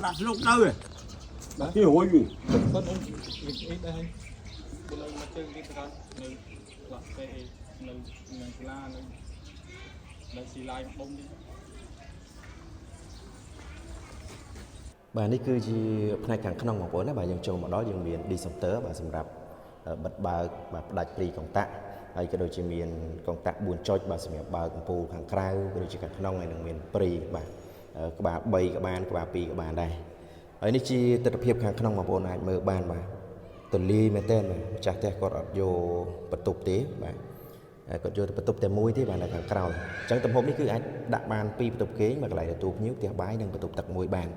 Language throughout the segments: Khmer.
đặt lúc đâu rồi cái hối gì con ông ít đây bây giờ mà chơi cái con người lọt về người la người xì lai bông đi បាទនេះគឺជាផ្នែកខាងក្នុងបងប្អូនណាបាទយើងចូលមកដល់យើងមាន disruptor បាទសម្រាប់បិទបើកបាទផ្ដាច់ព្រីកុងតាក់ហើយក៏ដូចជាមានកុងតាក់4ចុចបាទសម្រាប់បើកកំពូលខាងក្រៅក៏ដូចជាខាងក្នុងហើយនឹងមានព្រីបាទក្បាល3ក៏បានក្បាល2ក៏បានដែរហើយនេះជាទស្សនវិជ្ជាខាងក្នុងបងប្អូនអាចមើលបានបាទទលាយមែនតើម្ចាស់ផ្ទះគាត់អត់យកបន្ទប់ទេបាទគាត់យកបន្ទប់តែមួយទេបាទនៅខាងក្រោយអញ្ចឹងទំហំនេះគឺអាចដាក់បាន2បន្ទប់គេងមួយកន្លែងទទួលភ្ញៀវផ្ទះបាយនិងបន្ទប់ទឹកមួយបាន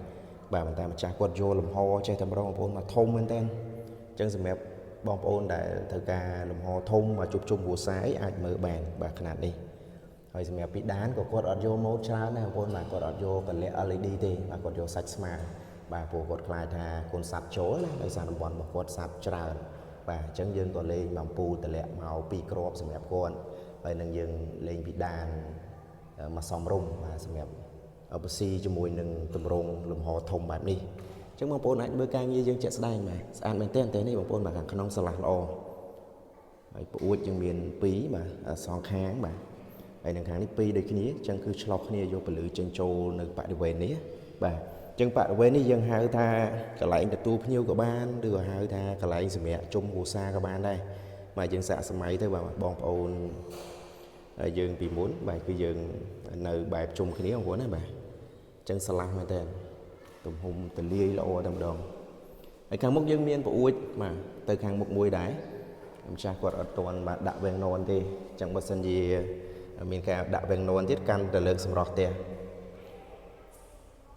បាទតែម្ចាស់គាត់យល់លំហចេះតែម្ដងបងប្អូនមកធំមែនតើអញ្ចឹងសម្រាប់បងប្អូនដែលត្រូវការលំហធំមកជួបជុំគ្រួសារអីអាចមើលបានបាទຂະຫນាតនេះហើយសម្រាប់ពីដានក៏គាត់អត់យកម៉ូតច្រើនដែរបងប្អូនបាទគាត់អត់យកកលៈ LED ទេបាទគាត់យកសាច់ស្មាបាទព្រោះគាត់ខ្លាចថាកូនសัตว์ចូលណាដោយសារតំបន់របស់គាត់សัตว์ច្រើនបាទអញ្ចឹងយើងក៏លេងអំពូលតម្លាក់មក2គ្រាប់សម្រាប់គាត់ហើយនឹងយើងលេងពីដានមកសំរុំបាទសម្រាប់បស៊ីជាមួយនឹងតម្រងលំហធំបែបនេះអញ្ចឹងបងប្អូនអាចមើលការងារយើងជាក់ស្ដែងបាទស្អាតមែនទែនតែនេះបងប្អូនបាទខាងក្នុងស្រឡះល្អហើយប្អួតយើងមាន2បាទសងខាងបាទហើយនឹងខាងនេះ2ដូចគ្នាអញ្ចឹងគឺឆ្លោះគ្នាយកពលឺចេញចូលនៅបរិវេណនេះបាទអញ្ចឹងបរិវេណនេះយើងហៅថាកន្លែងទទួលភ្ញៀវក៏បានឬក៏ហៅថាកន្លែងសម្រាប់ជុំគ្រួសារក៏បានដែរបាទយើងសាកសម័យទៅបាទបងប្អូនយើងពីមុនបាទគឺយើងនៅបែបជុំគ្នាបងប្អូនណាបាទអញ្ចឹងស្រឡះមែនតើទំហំទលាយល្អតែម្ដងហើយខាងមុខយើងមានប្អួតបាទទៅខាងមុខមួយដែរម្ចាស់គាត់អត់ទាន់បាទដាក់វែងននទេអញ្ចឹងបើសិនជាមានការដាក់វែងននទៀតកាន់ទៅលើកសម្រស់ផ្ទះ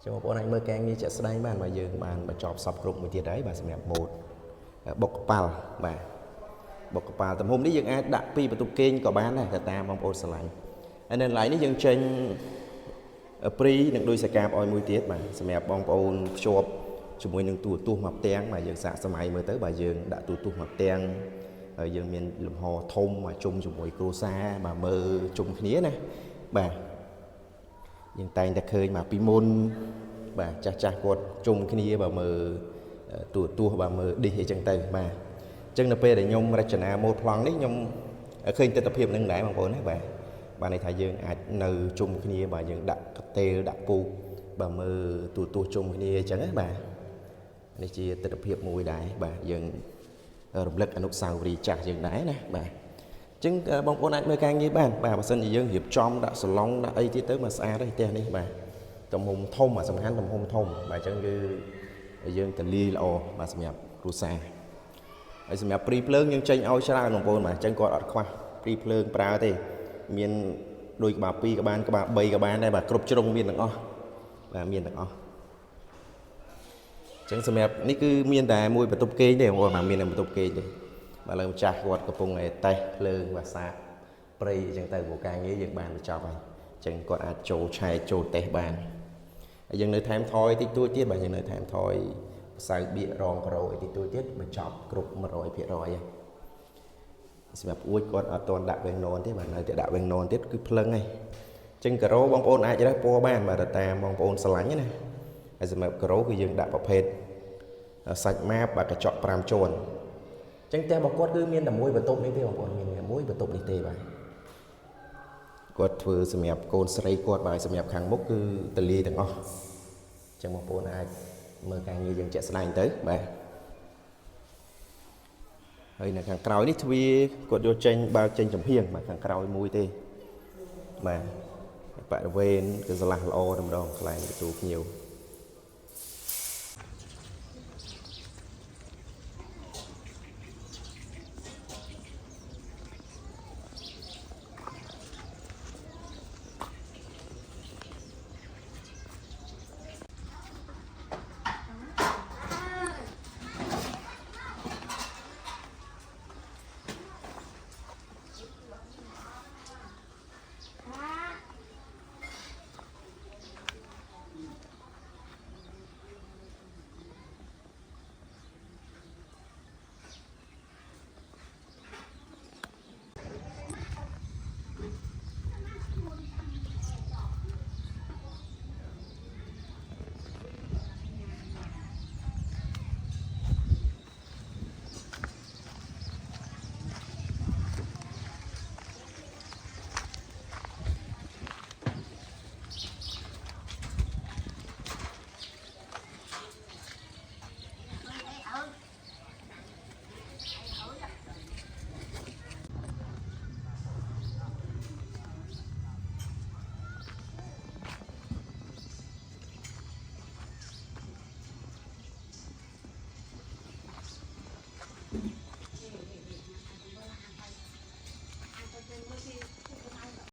ចឹងបងប្អូនអាចមើលការងារជាក់ស្ដែងបានបាទយើងបានបញ្ចប់សពគ្រប់មួយទៀតហើយបាទសម្រាប់ម៉ូតបុកកប៉ាល់បាទបុកកប៉ាល់ទំហំនេះយើងអាចដាក់ពីបន្ទប់គេងក៏បានដែរទៅតាមបងប្អូនស្រឡាញ់ហើយនៅកន្លែងនេះយើងចេញព្រីនឹងដូចសកាបឲ្យមួយទៀតបាទសម្រាប់បងប្អូនភ្ជាប់ជាមួយនឹងទូរទស្សន៍មកផ្ទាំងបាទយើងសាកសម័យមើលទៅបាទយើងដាក់ទូរទស្សន៍មកផ្ទាំងហើយយើងមានលំហធំមកជុំជាមួយគ្រួសារបាទមើលជុំគ្នាណាបាទយើងតែងតែឃើញមកពីមុនបាទចាស់គាត់ជុំគ្នាបាទមើលទូរទស្សន៍បាទមើលឌីសអីចឹងទៅបាទអញ្ចឹងនៅពេលដែលខ្ញុំរចនាម៉ូដប្លង់នេះខ្ញុំឃើញទស្សនវិជ្ជានឹងដែរបងប្អូនណាបាទបានន័យថាយើងអាចនៅជុំគ្នាបាទយើងដាក់កតេលដាក់ពូកបាទមើលទូរទស្សន៍ជុំគ្នាអញ្ចឹងណាបាទនេះជាទស្សនវិជ្ជាមួយដែរបាទយើងរំលឹកអនុស្សាវរីយ៍ចាស់យើងដែរណាបាទអញ្ចឹងបងប្អូនអាចមើលការងារបានបាទបើសិនជាយើងរៀបចំដាក់សាឡុងដាក់អីទៀតទៅមកស្អាតទេផ្ទះនេះបាទទំហំធំសំខាន់ទំហំធំបាទអញ្ចឹងគឺយើងទលាយល្អបាទសម្រាប់គ្រួសារហើយសម្រាប់ព្រីភ្លើងយើងចេញឲ្យច្រើនបងប្អូនបាទអញ្ចឹងគាត់អត់ខ្វះព្រីភ្លើងប្រើទេមានដូចក្បាល2ក៏បានក្បាល3ក៏បានដែរបាទគ្រប់ជ្រុងមានទាំងអស់បាទមានទាំងអស់អញ្ចឹងសម្រាប់នេះគឺមានតែមួយបន្ទប់គេងទេបងប្អូនបាទមានតែបន្ទប់គេងទេបាទលើម្ចាស់គាត់កំពុងតែតេស្តភ្លើងបាទសាកព្រៃអញ្ចឹងទៅព្រោះការងារយើងបានបញ្ចប់ហើយអញ្ចឹងគាត់អាចចូលឆែកចូលតេស្តបានហើយយើងនៅថែមថយតិចតួចទៀតបាទយើងនៅថែមថយផ្សៅបៀករងក្រោយតិចតួចទៀតបញ្ចប់គ្រប់ 100% ហើយសម្រាប់អួចគាត់អត់ទាន់ដាក់វែងននទេបាទនៅតែដាក់វែងននទៀតគឺភ្លឹងហើយអញ្ចឹងការ៉ូបងប្អូនអាចរើសពណ៌បានបាទតាមបងប្អូនស្រឡាញ់ណាហើយសម្រាប់ការ៉ូគឺយើងដាក់ប្រភេទសាច់ម៉ាបបាទកញ្ចក់5ជាន់អញ្ចឹងតែរបស់គាត់គឺមានតែមួយបន្ទប់នេះទេបងប្អូនមានតែមួយបន្ទប់នេះទេបាទគាត់ធ្វើសម្រាប់កូនស្រីគាត់បាទសម្រាប់ខាងមុខគឺទលាយទាំងអស់អញ្ចឹងបងប្អូនអាចមើលការងារយើងជាក់ស្ដែងទៅបាទហើយនៅខាងក្រោយនេះទ្វារគាត់យកចេញបើកចេញចំហៀងបាទខាងក្រោយមួយទេបាទបរិវេណគឺស្រឡះល្អតែម្ដងកន្លែងទទួលភ្ញៀវ អ